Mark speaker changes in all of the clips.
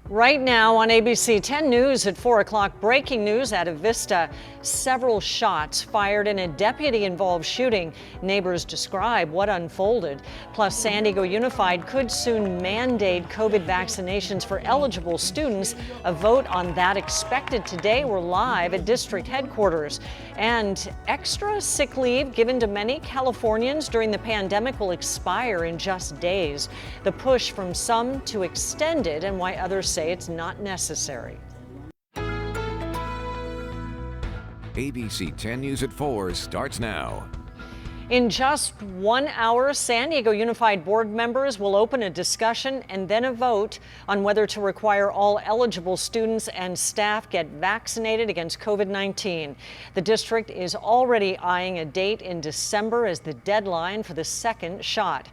Speaker 1: Right now on ABC 10 News at 4 o'clock, breaking news out of Vista. Several shots fired in a deputy-involved shooting. Neighbors describe what unfolded. Plus, San Diego Unified could soon mandate COVID vaccinations for eligible students. A vote on that expected today. We're live at district headquarters. And extra sick leave given to many Californians during the pandemic will expire in just days. The push from some to extend it and why others say it's not necessary.
Speaker 2: ABC 10 News at 4 starts now.
Speaker 1: In just 1 hour, San Diego Unified Board members will open a discussion and then a vote on whether to require all eligible students and staff get vaccinated against COVID-19. The district is already eyeing a date in December as the deadline for the second shot.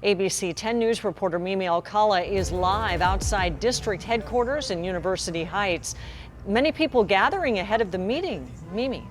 Speaker 1: ABC 10 News reporter Mimi Alcala is live outside district headquarters in University Heights. Many people gathering ahead of the meeting. Mimi.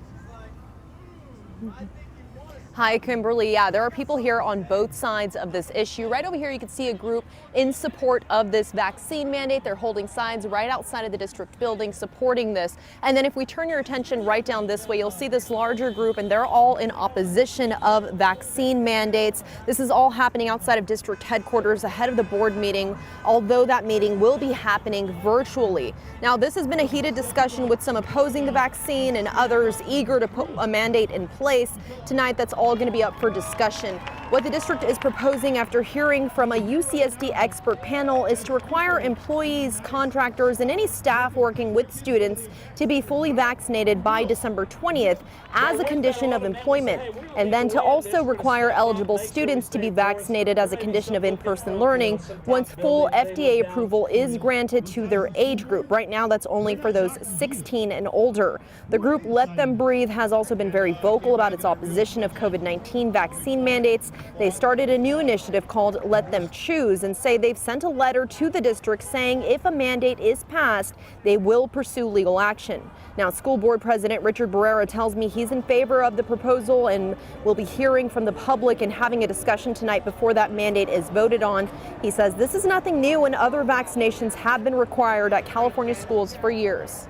Speaker 3: Hi, Kimberly. Yeah, there are people here on both sides of this issue. Right over here, you can see a group in support of this vaccine mandate. They're holding signs right outside of the district building supporting this. And then if we turn your attention right down this way, you'll see this larger group, and they're all in opposition of vaccine mandates. This is all happening outside of district headquarters ahead of the board meeting, although that meeting will be happening virtually. Now, this has been a heated discussion with some opposing the vaccine and others eager to put a mandate in place. Tonight, that's all going to be up for discussion. What the district is proposing after hearing from a UCSD expert panel is to require employees, contractors, and any staff working with students to be fully vaccinated by December 20th as a condition of employment, and then to also require eligible students to be vaccinated as a condition of in-person learning once full FDA approval is granted to their age group. Right now, that's only for those 16 and older. The group Let Them Breathe has also been very vocal about its opposition of COVID-19 vaccine mandates. They started a new initiative called Let Them Choose and say they've sent a letter to the district saying if a mandate is passed, they will pursue legal action. Now, school board president Richard Barrera tells me he's in favor of the proposal and will be hearing from the public and having a discussion tonight before that mandate is voted on. He says this is nothing new and other vaccinations have been required at California schools for years.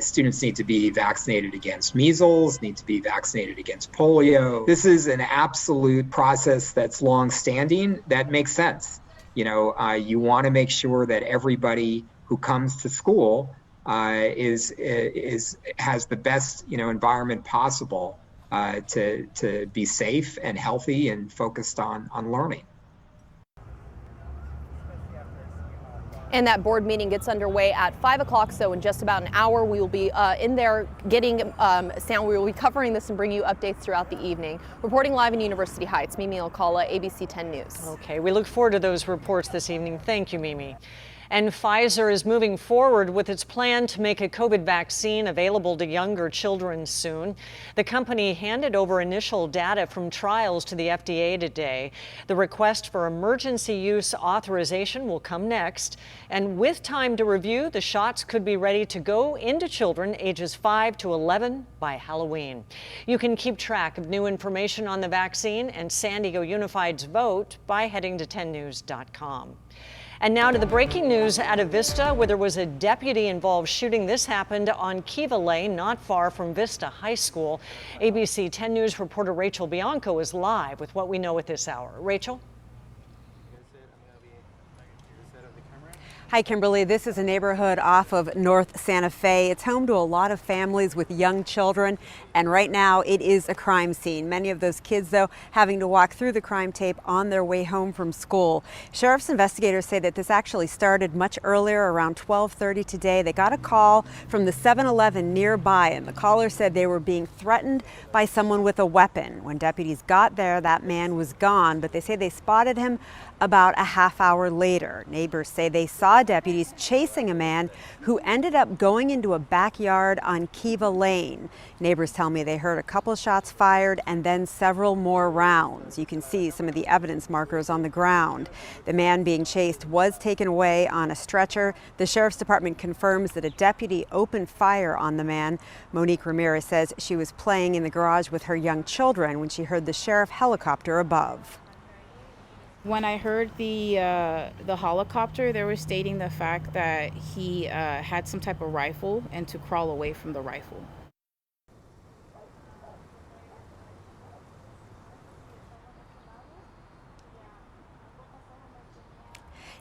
Speaker 4: Students need to be vaccinated against measles, need to be vaccinated against polio. This is an absolute process that's long-standing that makes sense. You want to make sure that everybody who comes to school has the best environment possible to be safe and healthy and focused on learning.
Speaker 3: And that board meeting gets underway at 5 o'clock, so in just about an hour we will be in there getting sound. We will be covering this and bring you updates throughout the evening. Reporting live in University Heights, Mimi Alcala, ABC 10 News.
Speaker 1: Okay, we look forward to those reports this evening. Thank you, Mimi. And Pfizer is moving forward with its plan to make a COVID vaccine available to younger children soon. The company handed over initial data from trials to the FDA today. The request for emergency use authorization will come next. And with time to review, the shots could be ready to go into children ages 5 to 11 by Halloween. You can keep track of new information on the vaccine and San Diego Unified's vote by heading to 10news.com. And now to the breaking news out of Vista, where there was a deputy-involved shooting. This happened on Kiva Lane, not far from Vista High School. ABC 10 News reporter Rachel Bianco is live with what we know at this hour. Rachel?
Speaker 5: Hi, Kimberly. This is a neighborhood off of North Santa Fe. It's home to a lot of families with young children, and right now it is a crime scene. Many of those kids, though, having to walk through the crime tape on their way home from school. Sheriff's investigators say that this actually started much earlier, around 12:30 today. They got a call from the 7-Eleven nearby, and the caller said they were being threatened by someone with a weapon. When deputies got there, that man was gone, but they say they spotted him about a half hour later. Neighbors say they saw deputies chasing a man who ended up going into a backyard on Kiva Lane. Neighbors tell me they heard a couple shots fired and then several more rounds. You can see some of the evidence markers on the ground. The man being chased was taken away on a stretcher. The sheriff's department confirms that a deputy opened fire on the man. Monique Ramirez says she was playing in the garage with her young children when she heard the sheriff helicopter above.
Speaker 6: When I heard the helicopter, they were stating the fact that he had some type of rifle and to crawl away from the rifle.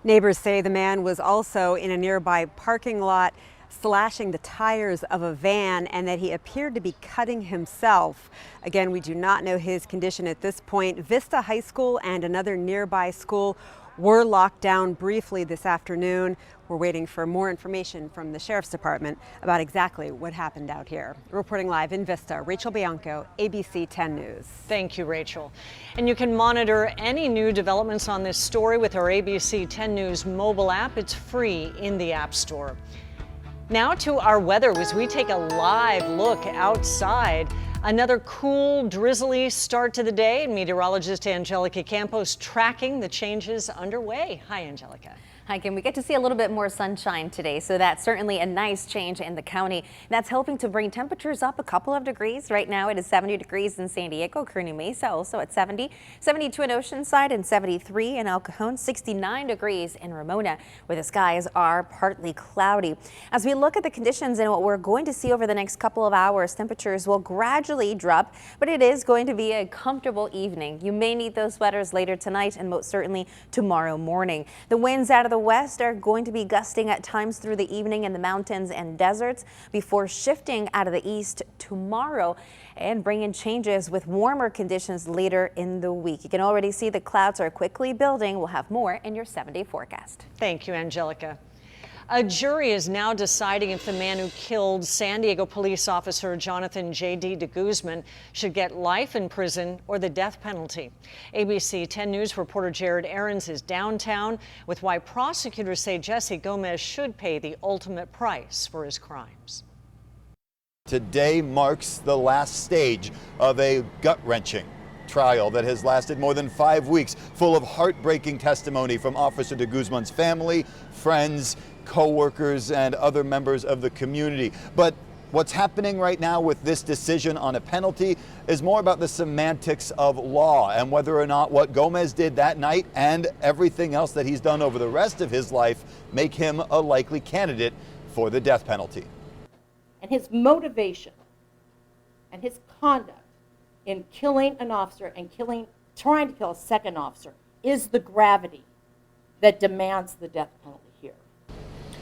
Speaker 5: Neighbors say the man was also in a nearby parking lot slashing the tires of a van and that he appeared to be cutting himself. Again, we do not know his condition at this point. Vista High School and another nearby school were locked down briefly this afternoon. We're waiting for more information from the Sheriff's Department about exactly what happened out here. Reporting live in Vista, Rachel Bianco, ABC 10 News.
Speaker 1: Thank you, Rachel. And you can monitor any new developments on this story with our ABC 10 News mobile app. It's free in the App Store. Now to our weather as we take a live look outside. Another cool, drizzly start to the day, and meteorologist Angelica Campos tracking the changes underway. Hi, Angelica.
Speaker 7: Hi, Kim. We get to see a little bit more sunshine today, so that's certainly a nice change in the county. That's helping to bring temperatures up a couple of degrees. Right now it is 70 degrees in San Diego, Kearney Mesa also at 70, 72 in Oceanside and 73 in El Cajon, 69 degrees in Ramona, where the skies are partly cloudy. As we look at the conditions and what we're going to see over the next couple of hours, temperatures will gradually drop, but it is going to be a comfortable evening. You may need those sweaters later tonight and most certainly tomorrow morning. The winds out of the west are going to be gusting at times through the evening in the mountains and deserts before shifting out of the east tomorrow and bringing changes with warmer conditions later in the week. You can already see the clouds are quickly building. We'll have more in your 7-day forecast.
Speaker 1: Thank you, Angelica. A jury is now deciding if the man who killed San Diego police officer Jonathan J.D. de Guzman should get life in prison or the death penalty. ABC 10 News reporter Jared Aarons is downtown with why prosecutors say Jesse Gomez should pay the ultimate price for his crimes.
Speaker 8: Today marks the last stage of a gut-wrenching trial that has lasted more than 5 weeks, full of heartbreaking testimony from Officer de Guzman's family, friends, co-workers, and other members of the community. But what's happening right now with this decision on a penalty is more about the semantics of law and whether or not what Gomez did that night and everything else that he's done over the rest of his life make him a likely candidate for the death penalty.
Speaker 9: And his motivation and his conduct in killing an officer and trying to kill a second officer is the gravity that demands the death penalty here.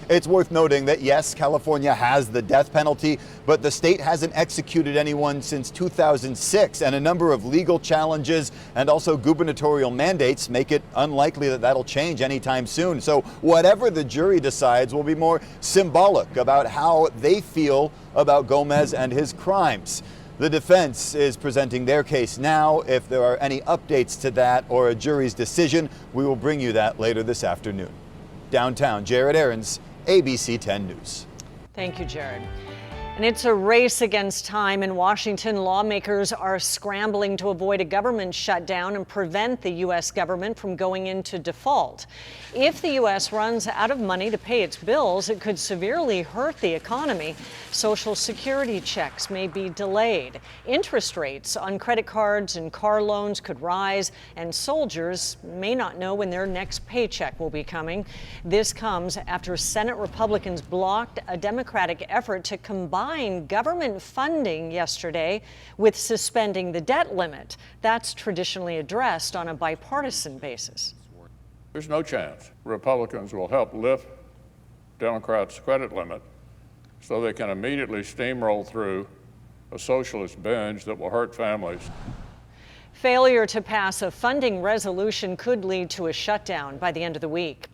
Speaker 8: It's worth noting that yes, California has the death penalty, but the state hasn't executed anyone since 2006, and a number of legal challenges and also gubernatorial mandates make it unlikely that that'll change anytime soon. So whatever the jury decides will be more symbolic about how they feel about Gomez and his crimes. The defense is presenting their case now. If there are any updates to that or a jury's decision, we will bring you that later this afternoon. Downtown, Jared Aarons, ABC 10 News.
Speaker 1: Thank you, Jared. And it's a race against time in Washington. Lawmakers are scrambling to avoid a government shutdown and prevent the U.S. government from going into default. If the U.S. runs out of money to pay its bills, it could severely hurt the economy. Social Security checks may be delayed. Interest rates on credit cards and car loans could rise, and soldiers may not know when their next paycheck will be coming. This comes after Senate Republicans blocked a Democratic effort to combine government funding yesterday with suspending the debt limit. That's traditionally addressed on a bipartisan basis.
Speaker 10: There's no chance Republicans will help lift Democrats' credit limit so they can immediately steamroll through a socialist binge that will hurt families.
Speaker 1: Failure to pass a funding resolution could lead to a shutdown by the end of the week.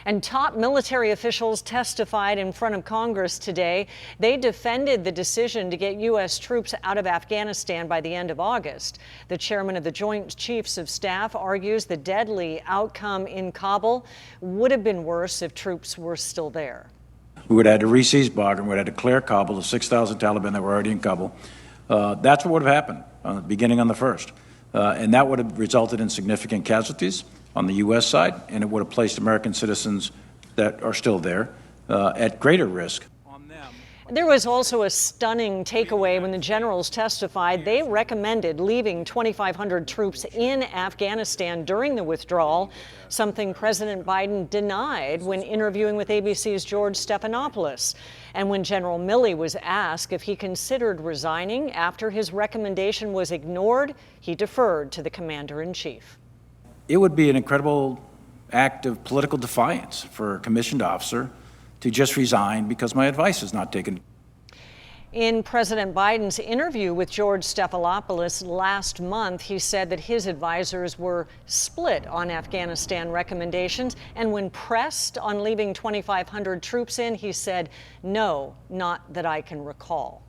Speaker 1: And top military officials testified in front of Congress today. They defended the decision to get U.S. troops out of Afghanistan by the end of August. The chairman of the Joint Chiefs of Staff argues the deadly outcome in Kabul would have been worse if troops were still there.
Speaker 11: We would have had to re-seize Bagram, we would have had to clear Kabul, the 6,000 Taliban that were already in Kabul. That's what would have happened beginning on the 1st. And that would have resulted in significant casualties on the U.S. side, and it would have placed American citizens that are still there at greater risk.
Speaker 1: There was also a stunning takeaway when the generals testified. They recommended leaving 2,500 troops in Afghanistan during the withdrawal, something President Biden denied when interviewing with ABC's George Stephanopoulos. And when General Milley was asked if he considered resigning after his recommendation was ignored, he deferred to the commander-in-chief.
Speaker 11: It would be an incredible act of political defiance for a commissioned officer to just resign because my advice is not taken.
Speaker 1: In President Biden's interview with George Stephanopoulos last month, he said that his advisors were split on Afghanistan recommendations. And when pressed on leaving 2,500 troops in, he said, "No, not that I can recall."